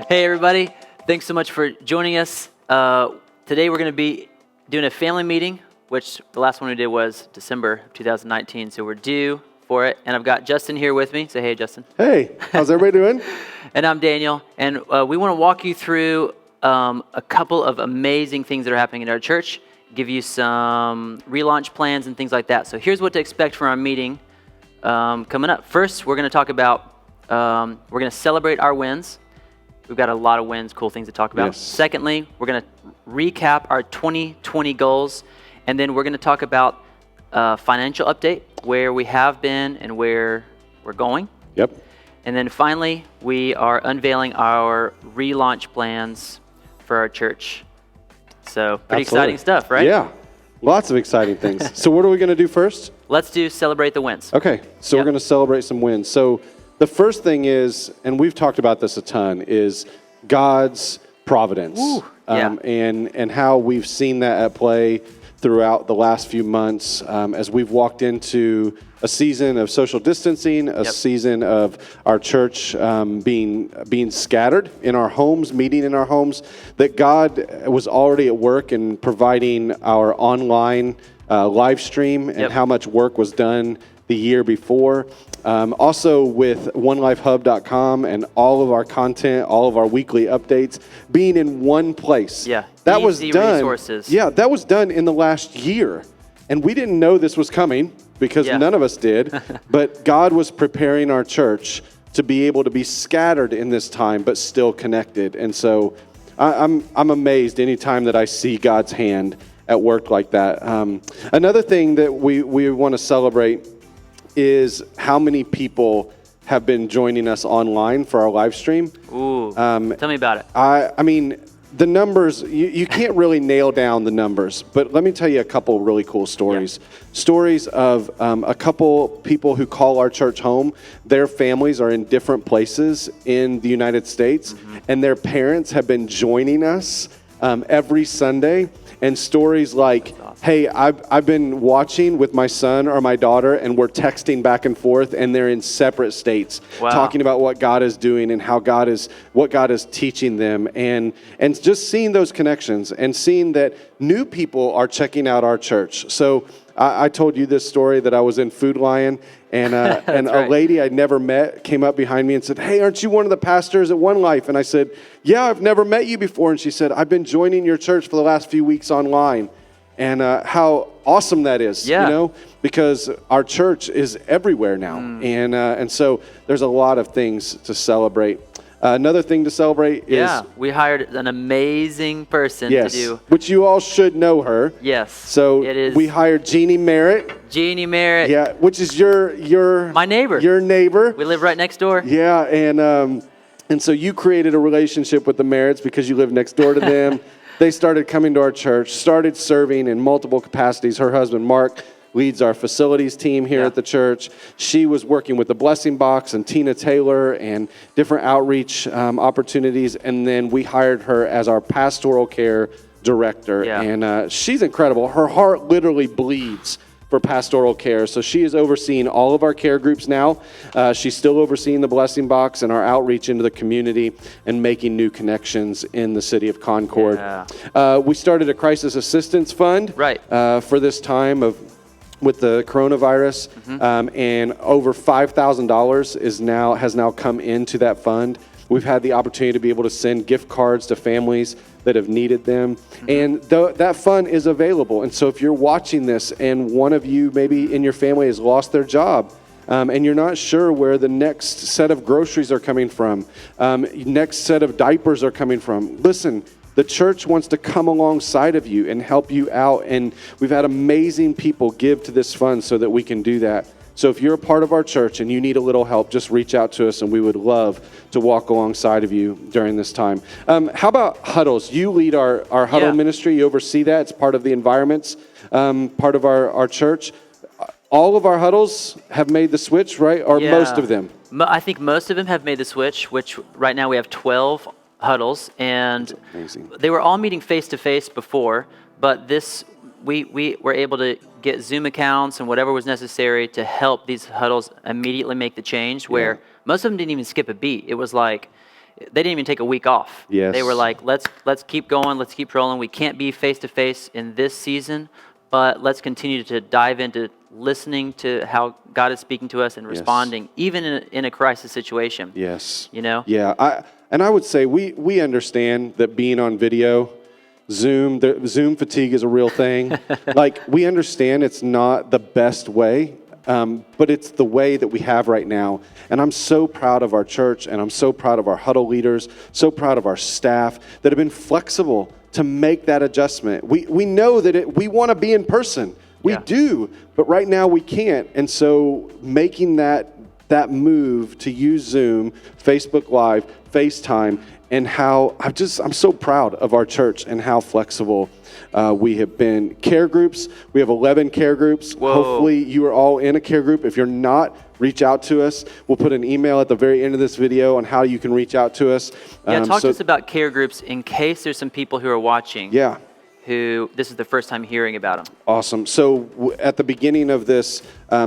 Hey everybody, thanks so much for joining us. Today we're going to be doing a family meeting, which the last one we did was December 2019, so we're due for it. And I've got Justin here with me. Say hey, Justin. Hey, how's everybody doing? And I'm Daniel, and we want to walk you through a couple of amazing things that are happening in our church, give you some relaunch plans and things like that. So here's what to expect from our meeting coming up. First, we're going to talk about, we're going to celebrate our wins. We've got a lot of wins, cool things to talk about. Yes. Secondly, we're going to recap our 2020 goals, and then we're going to talk about financial update, where we have been and where we're going. Yep. And then finally, we are unveiling our relaunch plans for our church. So pretty exciting stuff, right? Yeah, lots of exciting things. So what are we going to do first? Let's do celebrate the wins. Okay, so we're going to celebrate some wins. So the first thing is, and we've talked about this a ton, is God's providence. Ooh, yeah. And how we've seen that at play throughout the last few months as we've walked into a season of social distancing, a season of our church being scattered in our homes, meeting in our homes, that God was already at work in providing our online live stream and how much work was done the year before. Also with onelifehub.com and all of our content, all of our weekly updates being in one place. Yeah, that was done. Resources. Yeah, that was done in the last year. And we didn't know this was coming because none of us did. But God was preparing our church to be able to be scattered in this time, but still connected. And so I'm amazed anytime that I see God's hand at work like that. Another thing that we want to celebrate is how many people have been joining us online for our live stream. Ooh, tell me about it. I mean, the numbers, you can't really nail down the numbers, but let me tell you a couple really cool stories. Yeah. Stories of a couple people who call our church home. Their families are in different places in the United States, and their parents have been joining us every Sunday. And stories like, hey, I've been watching with my son or my daughter, and we're texting back and forth, and they're in separate states, talking about what God is doing and what God is teaching them, and just seeing those connections and seeing that new people are checking out our church. So I told you this story that I was in Food Lion, and a lady I'd never met came up behind me and said, hey, aren't you one of the pastors at One Life? And I said, yeah, I've never met you before. And she said, I've been joining your church for the last few weeks online. And how awesome that is, you know, because our church is everywhere now. And so there's a lot of things to celebrate. Another thing to celebrate is... Yeah, we hired an amazing person to do... which you all should know her. Yes, so it is. We hired Jeannie Merritt. Jeannie Merritt. Yeah, which is your... My neighbor. Your neighbor. We live right next door. Yeah, and so you created a relationship with the Merritts because you live next door to them. They started coming to our church, started serving in multiple capacities. Her husband, Mark, leads our facilities team here at the church. She was working with the Blessing Box and Tina Taylor and different outreach opportunities. And then we hired her as our pastoral care director. Yeah. And she's incredible. Her heart literally bleeds for pastoral care. So she is overseeing all of our care groups now. She's still overseeing the Blessing Box and our outreach into the community and making new connections in the city of Concord. Yeah. We started a crisis assistance fund for this time with the coronavirus, and over $5,000 has now come into that fund. We've had the opportunity to be able to send gift cards to families that have needed them, and that fund is available. And so if you're watching this and one of you maybe in your family has lost their job, and you're not sure where the next set of groceries are coming from, next set of diapers are coming from, listen, the church wants to come alongside of you and help you out. And we've had amazing people give to this fund so that we can do that. So if you're a part of our church and you need a little help, just reach out to us and we would love to walk alongside of you during this time. How about huddles? You lead our huddle ministry. You oversee that. It's part of the environments, part of our church. All of our huddles have made the switch, right? Or most of them? I think most of them have made the switch, which right now we have 12 huddles, and they were all meeting face-to-face before, but we were able to get Zoom accounts and whatever was necessary to help these huddles immediately make the change, where most of them didn't even skip a beat. It was like, they didn't even take a week off. Yes. They were like, let's keep going, let's keep rolling. We can't be face to face in this season, but let's continue to dive into listening to how God is speaking to us and responding, even in a crisis situation. Yes. You know? Yeah. I would say we understand that being on video, Zoom fatigue is a real thing. Like, we understand it's not the best way, but it's the way that we have right now. And I'm so proud of our church, and I'm so proud of our huddle leaders, so proud of our staff that have been flexible to make that adjustment. We know that we want to be in person. We do, but right now we can't. And so making that move to use Zoom, Facebook Live, FaceTime, and how I'm so proud of our church and how flexible we have been. Care groups, we have 11 care groups. Whoa. Hopefully you are all in a care group. If you're not, reach out to us. We'll put an email at the very end of this video on how you can reach out to us. Talk to us about care groups in case there's some people who are watching. Yeah. Who this is the first time hearing about them. Awesome. So at the beginning of this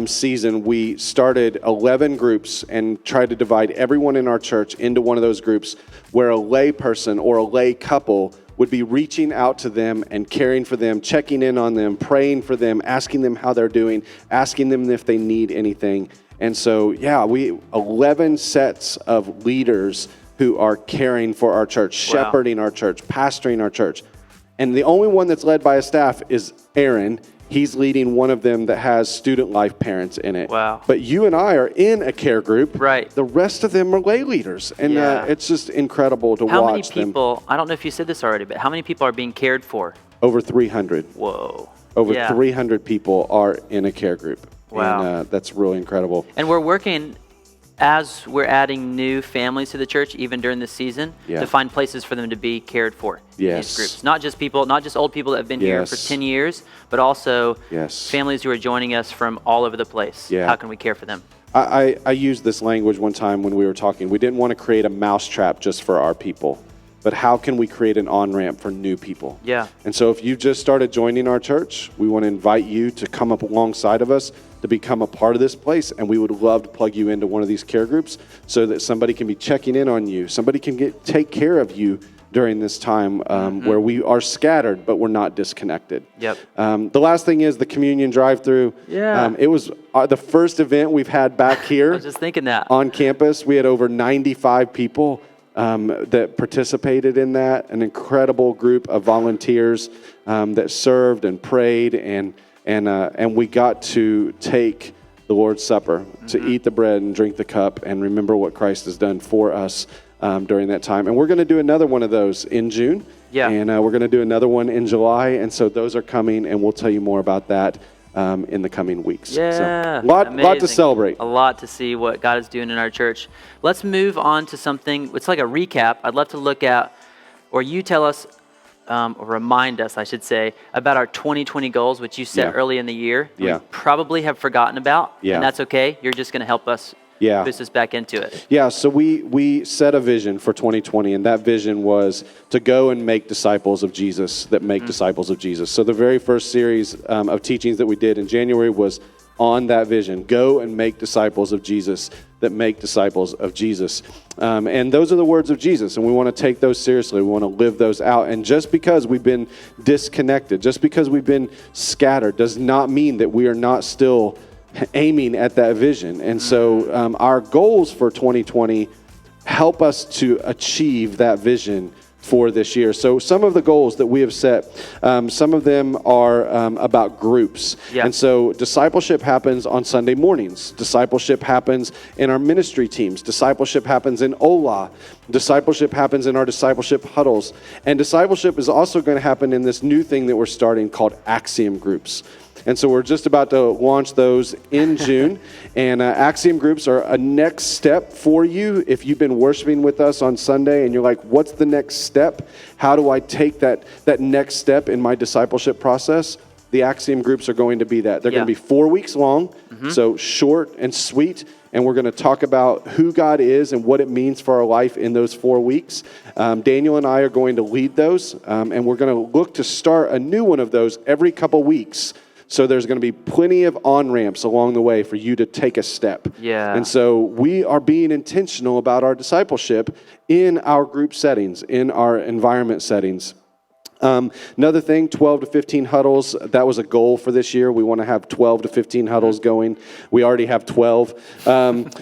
season, we started 11 groups and tried to divide everyone in our church into one of those groups where a lay person or a lay couple would be reaching out to them and caring for them, checking in on them, praying for them, asking them how they're doing, asking them if they need anything. And so, 11 sets of leaders who are caring for our church, shepherding our church, pastoring our church. And the only one that's led by a staff is Aaron. He's leading one of them that has student life parents in it. Wow. But you and I are in a care group. Right. The rest of them are lay leaders. And it's just incredible to watch them. How many people, I don't know if you said this already, but how many people are being cared for? Over 300. Whoa. Over 300 people are in a care group. Wow. And that's really incredible. And we're working as we're adding new families to the church, even during this season, to find places for them to be cared for in these groups. Not just old people that have been here for 10 years, but also families who are joining us from all over the place. Yeah. How can we care for them? I used this language one time when we were talking. We didn't want to create a mousetrap just for our people, but how can we create an on-ramp for new people? Yeah. And so if you've just started joining our church, we want to invite you to come up alongside of us to become a part of this place, and we would love to plug you into one of these care groups so that somebody can be checking in on you. Somebody can take care of you during this time where we are scattered, but we're not disconnected. Yep. The last thing is the communion drive-through. Yeah. It was the first event we've had back here. I was just thinking that. On campus. We had over 95 people that participated in that, an incredible group of volunteers that served and prayed, and we got to take the Lord's Supper, to eat the bread and drink the cup and remember what Christ has done for us during that time. And we're going to do another one of those in June, and we're going to do another one in July, and so those are coming, and we'll tell you more about that in the coming weeks. Yeah, so, lot to celebrate. A lot to see what God is doing in our church. Let's move on to something. It's like a recap. I'd love to look at, or you tell us, or remind us, I should say, about our 2020 goals, which you set early in the year. Yeah. We probably have forgotten about, and that's okay. You're just going to help us boost us back into it. Yeah, so we set a vision for 2020, and that vision was to go and make disciples of Jesus that make disciples of Jesus. So the very first series of teachings that we did in January was on that vision. Go and make disciples of Jesus that make disciples of Jesus. And those are the words of Jesus, and we want to take those seriously. We want to live those out. And just because we've been disconnected, just because we've been scattered, does not mean that we are not still aiming at that vision. And so our goals for 2020 help us to achieve that vision for this year. So some of the goals that we have set, some of them are about groups. Yeah. And so discipleship happens on Sunday mornings. Discipleship happens in our ministry teams. Discipleship happens in Ola. Discipleship happens in our discipleship huddles. And discipleship is also going to happen in this new thing that we're starting called Axiom groups. And so we're just about to launch those in June. And Axiom groups are a next step for you. If you've been worshiping with us on Sunday and you're like, what's the next step? How do I take that next step in my discipleship process? The Axiom groups are going to be that. They're going to be 4 weeks long, so short and sweet. And we're going to talk about who God is and what it means for our life in those 4 weeks. Daniel and I are going to lead those, and we're going to look to start a new one of those every couple weeks, So there's going to be plenty of on-ramps along the way for you to take a step. Yeah. And so we are being intentional about our discipleship in our group settings, in our environment settings. Another thing, 12 to 15 huddles. That was a goal for this year. We want to have 12 to 15 huddles going. We already have 12.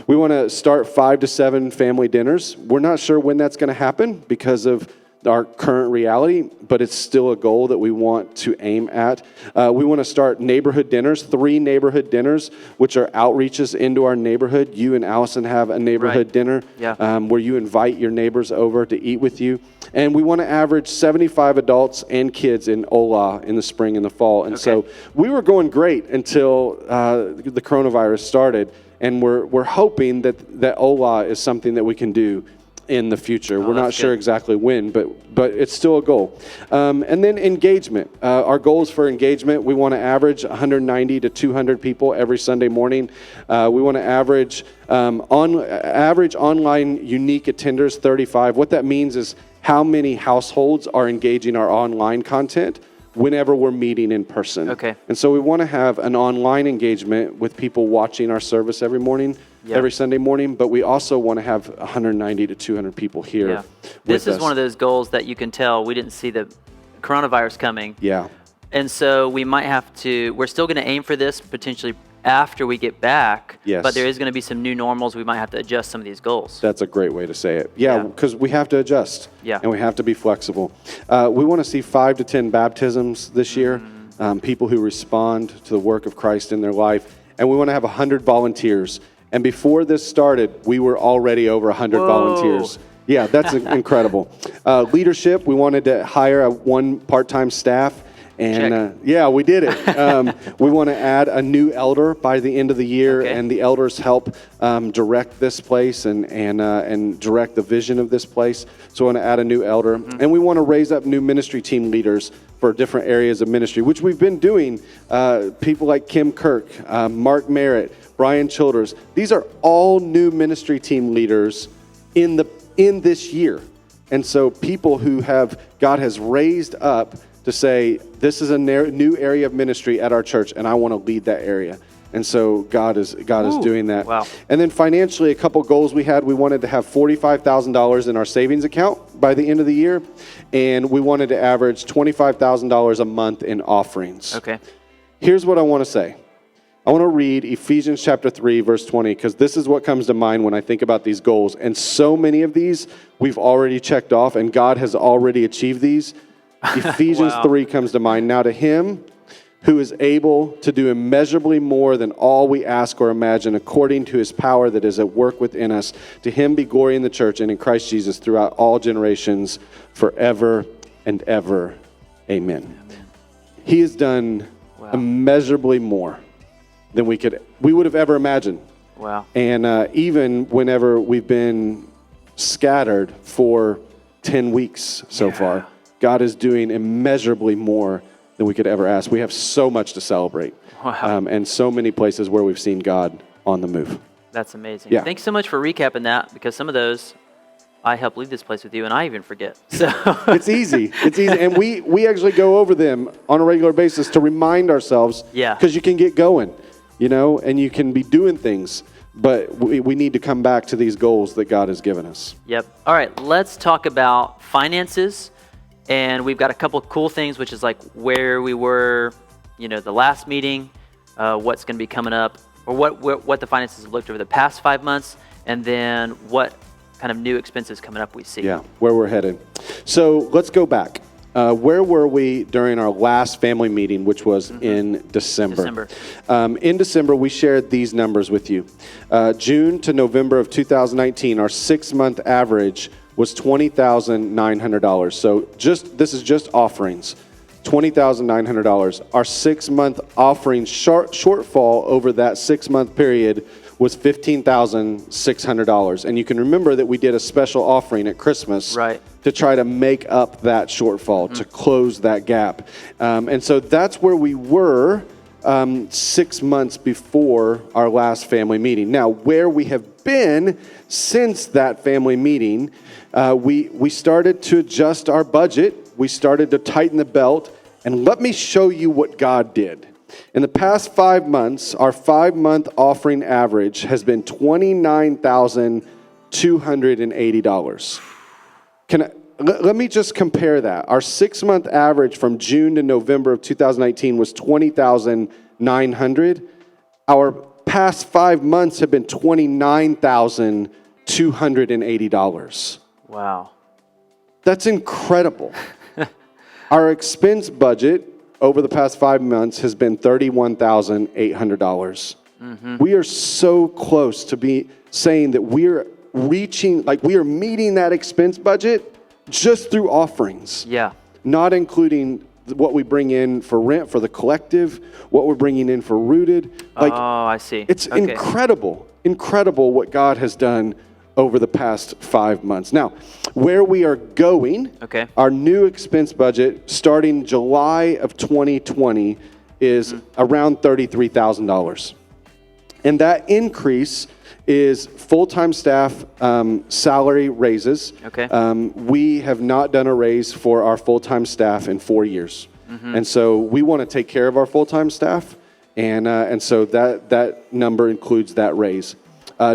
We want to start 5 to 7 family dinners. We're not sure when that's going to happen because of our current reality, but it's still a goal that we want to aim at. We want to start neighborhood dinners, 3 neighborhood dinners, which are outreaches into our neighborhood. You and Allison have a neighborhood dinner where you invite your neighbors over to eat with you. And we want to average 75 adults and kids in Ola in the spring and the fall. And so we were going great until the coronavirus started. And we're hoping that Ola is something that we can do in the future. We're not sure exactly when, but it's still a goal. And then engagement. Our goals for engagement, we want to average 190 to 200 people every Sunday morning. We want to average online unique attenders, 35. What that means is how many households are engaging our online content whenever we're meeting in person. Okay. And so we want to have an online engagement with people watching our service every morning, every Sunday morning, but we also want to have 190 to 200 people here. Yeah. This is one of those goals that you can tell we didn't see the coronavirus coming. Yeah. And so we might have to, we're still going to aim for this potentially after we get back. Yes. But there is going to be some new normals. We might have to adjust some of these goals. That's a great way to say it. Yeah, because we have to adjust. Yeah. And we have to be flexible. We want to see 5 to 10 baptisms this year, people who respond to the work of Christ in their life. And we want to have 100 volunteers. And before this started, we were already over 100 volunteers. Yeah, that's incredible. Leadership, we wanted to hire one part-time staff. And we did it. We want to add a new elder by the end of the year, and the elders help direct this place and direct the vision of this place. So we want to add a new elder, and we want to raise up new ministry team leaders for different areas of ministry, which we've been doing. People like Kim Kirk, Mark Merritt, Brian Childers. These are all new ministry team leaders in this year, and so people who God has raised up to say, this is a new area of ministry at our church, and I want to lead that area. And so God is doing that. Wow. And then financially, a couple goals we had. We wanted to have $45,000 in our savings account by the end of the year, and we wanted to average $25,000 a month in offerings. Okay. Here's what I want to say. I want to read Ephesians chapter 3, verse 20, because this is what comes to mind when I think about these goals. And so many of these we've already checked off, and God has already achieved these. Ephesians 3 comes to mind. Now to him who is able to do immeasurably more than all we ask or imagine, according to his power that is at work within us, to him be glory in the church and in Christ Jesus throughout all generations, forever and ever. Amen. He has done immeasurably more than we would have ever imagined. Wow. And even whenever we've been scattered for 10 weeks so far, God is doing immeasurably more than we could ever ask. We have so much to celebrate. Wow. And so many places where we've seen God on the move. That's amazing. Yeah. Thanks so much for recapping that, because some of those I help lead this place with you, and I even forget. So It's easy. It's easy. And we actually go over them on a regular basis to remind ourselves, because you can get going, and you can be doing things. But we need to come back to these goals that God has given us. Yep. All right, let's talk about finances. And we've got a couple of cool things, which is like where we were, the last meeting, what's going to be coming up, or what the finances have looked over the past 5 months, and then what kind of new expenses coming up we see. Yeah, where we're headed. So let's go back. Where were we during our last family meeting, which was in December? In December, we shared these numbers with you. June to November of 2019, our 6-month average was $20,900. So this is just offerings, $20,900. Our 6-month offering shortfall over that 6-month period was $15,600. And you can remember that we did a special offering at Christmas to try to make up that shortfall, to close that gap. And so that's where we were 6 months before our last family meeting. Now, where we have been since that family meeting, we started to adjust our budget. We started to tighten the belt. And let me show you what God did. In the past 5 months, our 5-month offering average has been $29,280. Let me just compare that. Our 6-month average from June to November of 2019 was $20,900. Our past 5 months have been $29,280. Wow. That's incredible. Our expense budget over the past 5 months has been $31,800. We are so close to be saying that we're reaching, like we are meeting that expense budget just through offerings. Yeah. Not including what we bring in for rent for the collective, what we're bringing in for Rooted. Like, I see. It's incredible what God has done over the past 5 months. Now, where we are going, our new expense budget starting July of 2020 is around $33,000. And that increase is full-time staff salary raises. We have not done a raise for our full-time staff in 4 years. And so we want to take care of our full-time staff. And so that number includes that raise.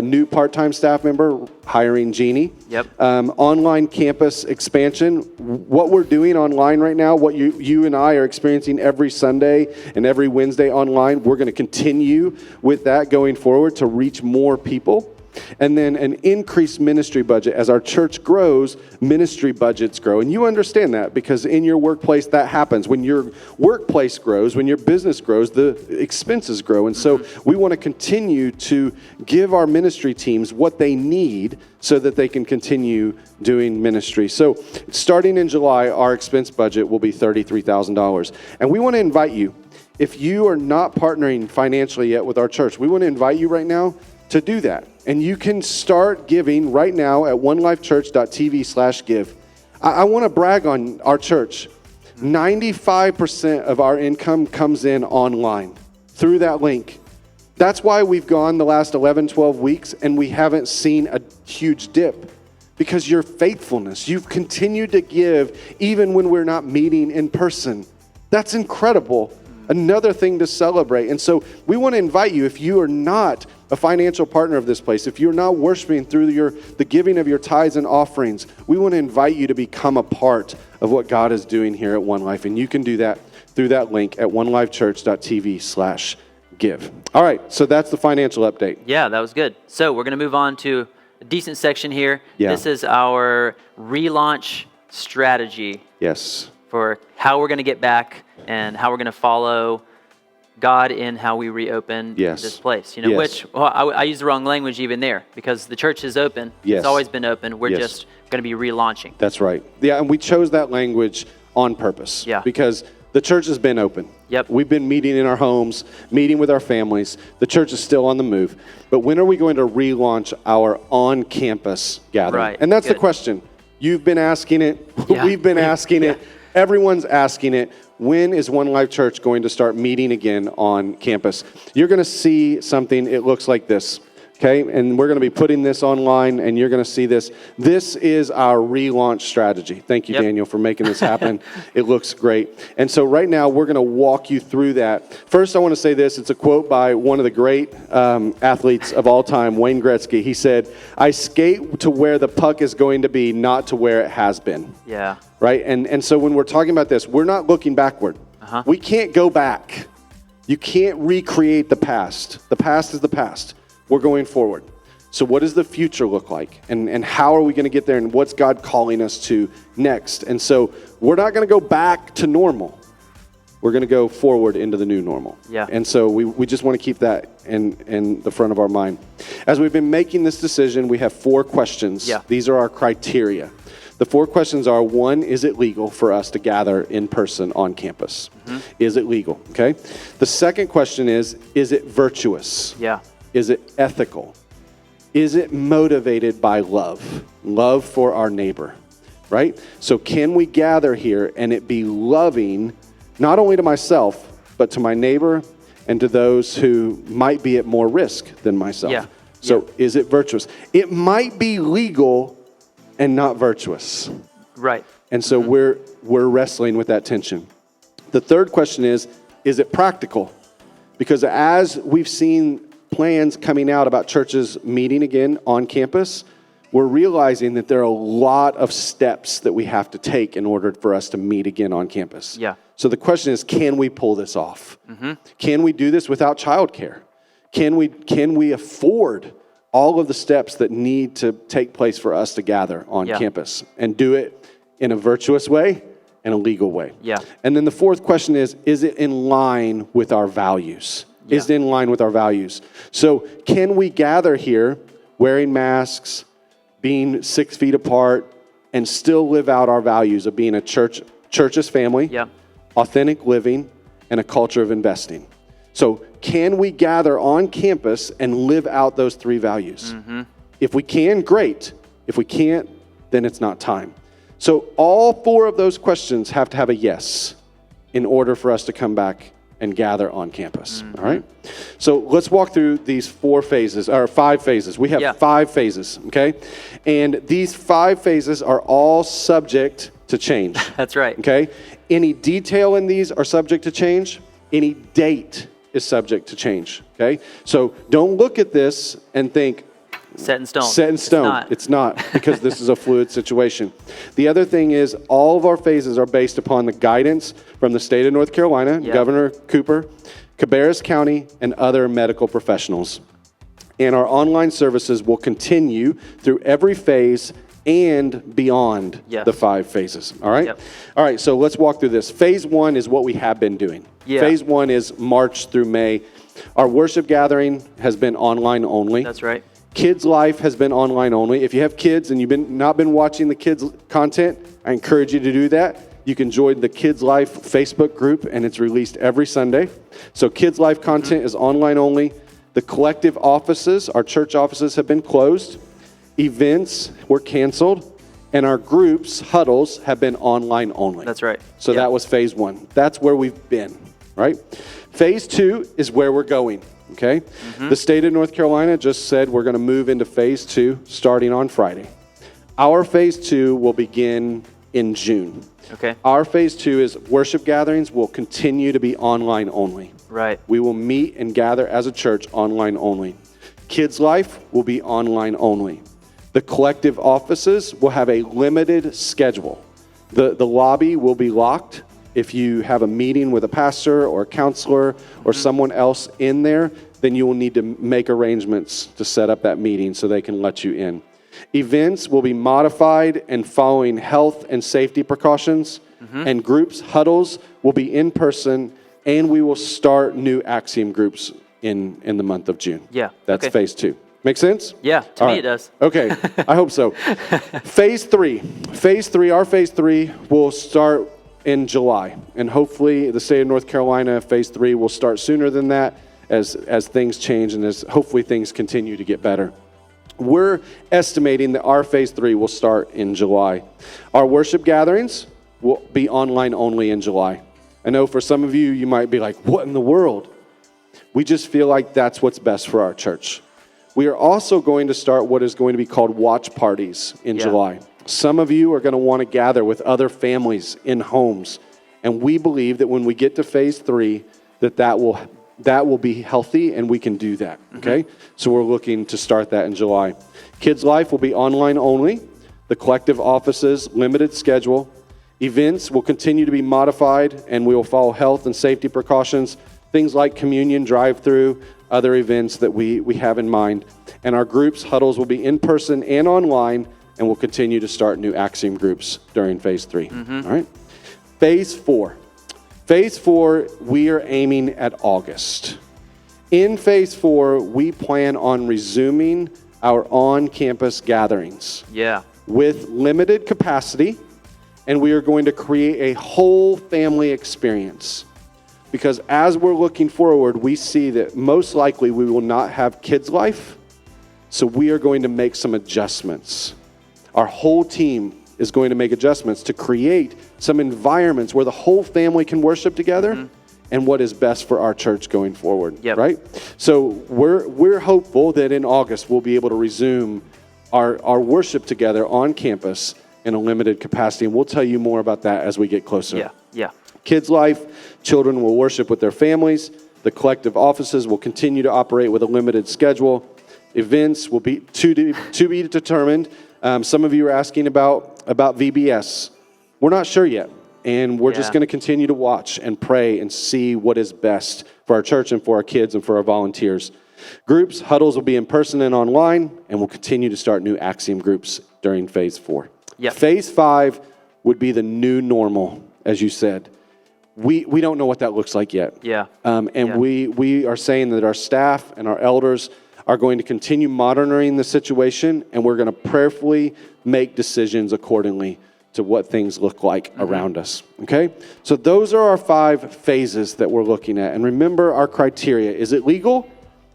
New part-time staff member, hiring Jeannie. Online campus expansion. What we're doing online right now, what you and I are experiencing every Sunday and every Wednesday online, we're going to continue with that going forward to reach more people. And then an increased ministry budget. As our church grows, ministry budgets grow. And you understand that because in your workplace, that happens. When your workplace grows, when your business grows, the expenses grow. And so we want to continue to give our ministry teams what they need so that they can continue doing ministry. So starting in July, our expense budget will be $33,000. And we want to invite you, if you are not partnering financially yet with our church, we want to invite you right now to do that. And you can start giving right now at onelifechurch.tv/give. I want to brag on our church. 95% of our income comes in online through that link. That's why we've gone the last 11, 12 weeks and we haven't seen a huge dip. Because your faithfulness, you've continued to give even when we're not meeting in person. That's incredible. Another thing to celebrate. And so we want to invite you, if you are not a financial partner of this place, if you're not worshiping through the giving of your tithes and offerings, we want to invite you to become a part of what God is doing here at One Life. And you can do that through that link at onelifechurch.tv/give. All right, so that's the financial update. Yeah, that was good. So we're going to move on to a decent section here. This is our relaunch strategy. Yes. For how we're going to get back and how we're going to follow God in how we reopen this place. Which I use the wrong language even there because the church is open. It's always been open. We're just going to be relaunching. That's right. Yeah, and we chose that language on purpose. Because the church has been open. We've been meeting in our homes, meeting with our families. The church is still on the move. But when are we going to relaunch our on-campus gathering? Right. And that's the question. You've been asking it. We've been asking it. Everyone's asking it. When is One Life Church going to start meeting again on campus? You're going to see something. It looks like this. Okay, and we're going to be putting this online, and you're going to see this. This is our relaunch strategy. Thank you, Daniel, for making this happen. It looks great. And so right now, we're going to walk you through that. First, I want to say this. It's a quote by one of the great athletes of all time, Wayne Gretzky. He said, "I skate to where the puck is going to be, not to where it has been." Yeah. Right? And so when we're talking about this, we're not looking backward. We can't go back. You can't recreate the past. The past is the past. We're going forward. So what does the future look like? And how are we going to get there? And what's God calling us to next? And so we're not going to go back to normal. We're going to go forward into the new normal. And so we just want to keep that in the front of our mind. As we've been making this decision, we have 4 questions. These are our criteria. The 4 questions are, 1, is it legal for us to gather in person on campus? Is it legal? Okay. The second question is it virtuous? Is it ethical? Is it motivated by love? Love for our neighbor, right? So can we gather here and it be loving, not only to myself, but to my neighbor and to those who might be at more risk than myself? So is it virtuous? It might be legal and not virtuous. Right. And so we're wrestling with that tension. The third question is it practical? Because as we've seen plans coming out about churches meeting again on campus, we're realizing that there are a lot of steps that we have to take in order for us to meet again on campus. Yeah. So the question is, can we pull this off? Can we do this without childcare? Can we afford all of the steps that need to take place for us to gather on campus and do it in a virtuous way and a legal way? Yeah. And then the fourth question is it in line with our values? Yeah. Is it in line with our values? So can we gather here wearing masks, being 6 feet apart, and still live out our values of being a church's family, authentic living, and a culture of investing? So can we gather on campus and live out those three values? If we can, great. If we can't, then it's not time. So all four of those questions have to have a yes in order for us to come back and gather on campus. All right? So let's walk through these 5 phases. We have 5 phases, okay? And these 5 phases are all subject to change. That's right. Okay? Any detail in these are subject to change. Any date is subject to change, okay? So don't look at this and think, set in stone. Set in stone. It's not, because this is a fluid situation. The other thing is all of our phases are based upon the guidance from the state of North Carolina, Governor Cooper, Cabarrus County, and other medical professionals. And our online services will continue through every phase and beyond the 5 phases, all right? All right, so let's walk through this. Phase 1 is what we have been doing. Phase 1 is March through May. Our worship gathering has been online only. That's right. Kids Life has been online only. If you have kids and you've not been watching the kids content, I encourage you to do that. You can join the Kids Life Facebook group, and it's released every Sunday. So Kids Life content is online only. The collective offices, our church offices, have been closed. Events were canceled, and our groups, huddles, have been online only. That's right. So that was phase 1. That's where we've been, right? Phase 2 is where we're going. Okay? The state of North Carolina just said we're going to move into phase 2 starting on Friday. Our phase 2 will begin in June. Okay. Our phase 2 is worship gatherings will continue to be online only. Right. We will meet and gather as a church online only. Kids Life will be online only. The collective offices will have a limited schedule. The lobby will be locked. If you have a meeting with a pastor or a counselor or someone else in there, then you will need to make arrangements to set up that meeting so they can let you in. Events will be modified and following health and safety precautions, and groups, huddles, will be in person, and we will start new Axiom groups in the month of June. Yeah. That's phase 2. Make sense? Yeah, to me it does. Okay, I hope so. Phase 3. Our phase 3 will start in July. And hopefully the state of North Carolina, phase 3 will start sooner than that as things change and as hopefully things continue to get better. We're estimating that our phase 3 will start in July. Our worship gatherings will be online only in July. I know for some of you, you might be like, what in the world? We just feel like that's what's best for our church. We are also going to start what is going to be called watch parties in July. Some of you are going to want to gather with other families in homes. And we believe that when we get to phase 3, that will be healthy and we can do that, okay? So we're looking to start that in July. Kids Life will be online only. The collective offices, limited schedule. Events will continue to be modified and we will follow health and safety precautions, things like communion, drive-through, other events that we have in mind. And our groups, huddles will be in person and online, and we'll continue to start new Axiom groups during phase 3. All right? Phase 4. Phase 4, we are aiming at August. In phase 4, we plan on resuming our on-campus gatherings. With limited capacity, and we are going to create a whole family experience. Because as we're looking forward, we see that most likely we will not have Kids Life, so we are going to make some adjustments. Our whole team is going to make adjustments to create some environments where the whole family can worship together and what is best for our church going forward, right? So we're hopeful that in August we'll be able to resume our worship together on campus in a limited capacity, and we'll tell you more about that as we get closer. Kids Life, children will worship with their families. The collective offices will continue to operate with a limited schedule. Events will be to be determined. Some of you are asking about VBS. We're not sure yet, and we're just going to continue to watch and pray and see what is best for our church and for our kids and for our volunteers. Groups, huddles will be in person and online, and we'll continue to start new Axiom groups during Phase 4. Yep. Phase 5 would be the new normal, as you said. We don't know what that looks like yet. Yeah. We are saying that our staff and our elders are going to continue monitoring the situation, and we're going to prayerfully make decisions accordingly to what things look like around us, okay? So those are our 5 phases that we're looking at. And remember our criteria. Is it legal?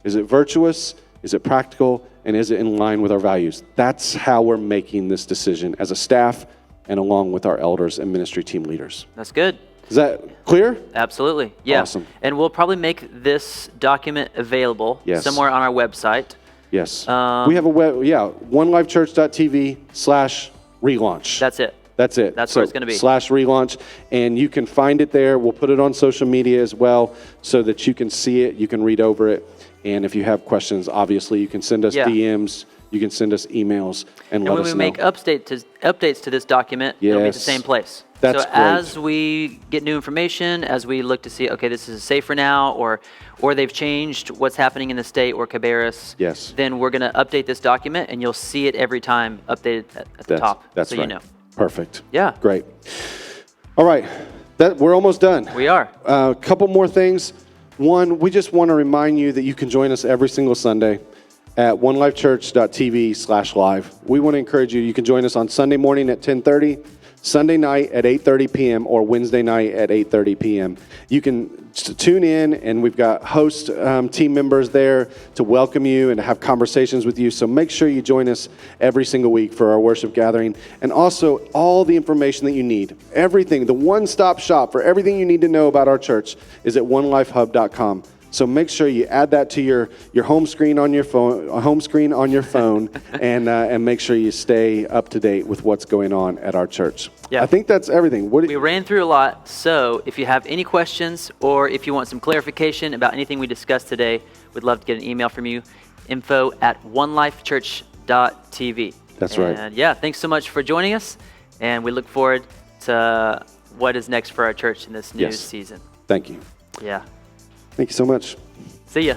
Is it virtuous? Is it practical? And is it in line with our values? That's how we're making this decision as a staff and along with our elders and ministry team leaders. That's good. Is that clear? Absolutely. Yeah. Awesome. And we'll probably make this document available somewhere on our website. Yes. We have a onelifechurch.tv/relaunch. That's it. That's it. That's where it's going to be. /relaunch. And you can find it there. We'll put it on social media as well so that you can see it, you can read over it. And if you have questions, obviously, you can send us DMs, you can send us emails, and let us know. And when we make updates to this document, it'll be at the same place. That's so great. As we get new information, as we look to see, okay, this is safer now, or they've changed what's happening in the state or Cabarrus, then we're going to update this document, and you'll see it every time updated at the top. That's so right. You know. Perfect. Yeah. Great. All right. We're almost done. We are. A couple more things. One, we just want to remind you that you can join us every single Sunday at onelifechurch.tv/live. We want to encourage you. You can join us on Sunday morning at 10:30, Sunday night at 8:30 p.m., or Wednesday night at 8:30 p.m. You can tune in, and we've got host team members there to welcome you and to have conversations with you. So make sure you join us every single week for our worship gathering. And also, all the information that you need, everything, the one-stop shop for everything you need to know about our church is at onelifehub.com. So make sure you add that to your home screen on your phone, and make sure you stay up to date with what's going on at our church. Yeah. I think that's everything. We ran through a lot, so if you have any questions or if you want some clarification about anything we discussed today, we'd love to get an email from you, info@onelifechurch.tv. That's right. And thanks so much for joining us, and we look forward to what is next for our church in this new season. Thank you. Yeah. Thank you so much. See ya.